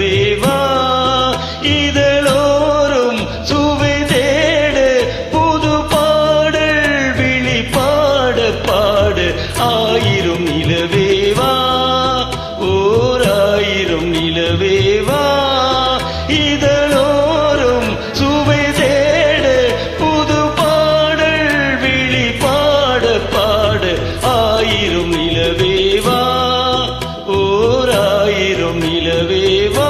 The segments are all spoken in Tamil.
நிலவேவா இதழோரும் சுவை தேட புது பாடல் விழி பாட பாட ஆயிரம் நிலவேவா ஓர் ஆயிரம் நிலவேவா இதழோரும் சுவை தேட புது பாடல் விழி பாட பாட ஆயிரம் நிலவேவா ஓர் ஆயிரம் நிலவேவா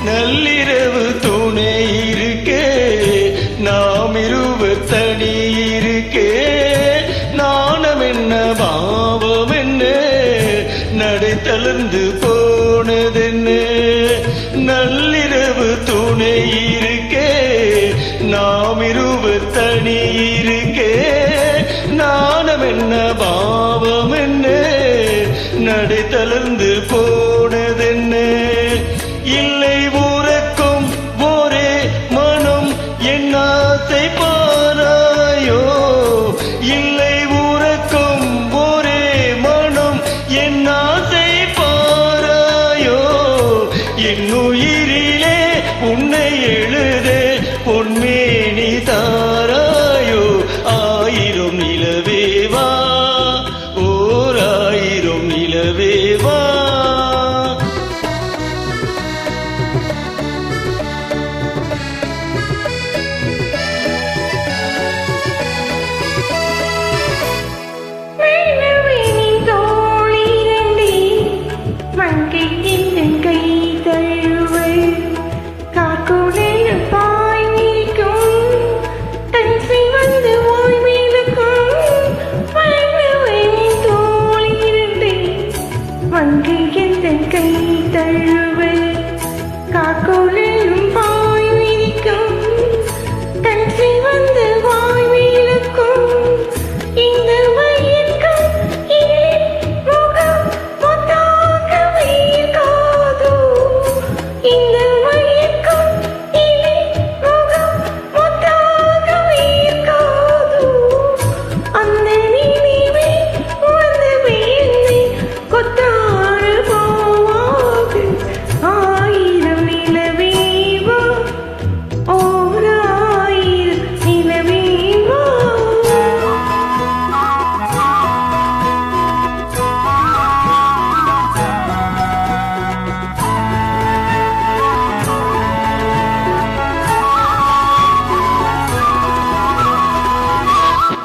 நள்ளிரவு துணை இருக்கே நாம் இருவர் தனி இருக்கே நாணம் என்ன பாவம் என்ன நடை தளர்ந்து போனதென்ன நள்ளிரவு துணை இருக்கே நாம் இருவர் தனி இருக்கே நாணம் என்ன பாவம் என்ன நடை தளர்ந்து போனதென்ன இல்லை ஊரக்கும் ஒரே மனம் என் ஆசை பாராயோ இல்லை ஊரக்கும் ஒரே மனம் என் ஆசை பாராயோ என் உயிரிலே உன்னை எழுத பொன்மேனி தாராயோ ஆயிரம் நிலவேவா ஓர் ஆயிரம் நிலவேவா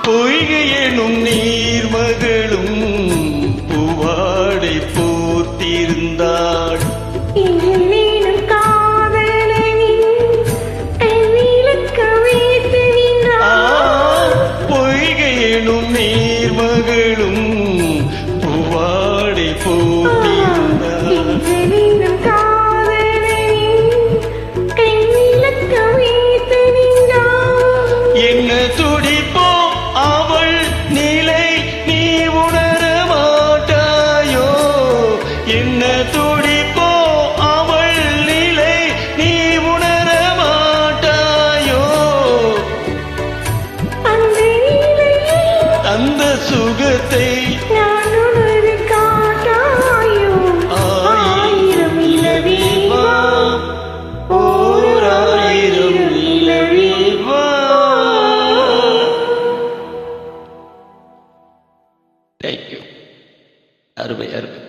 பொய்கை எனும் நீர்மகளும் பூவாடை போர்த்திருந்தாள் பொய்கை எனும் நீர்மகளும் பூவாடை போர்த்திருந்தாள் என்ன துடிப்போ அவள் நிலை நீ உணர மாட்டாயோ என்ன துடிப்போ அவள் நிலை நீ உணர மாட்டாயோ அந்த சுகத்தை ஆயிரம் நிலவேவா ஓர் ஆயிரம் நிலவேவா. Thank you. அருமை அருமை.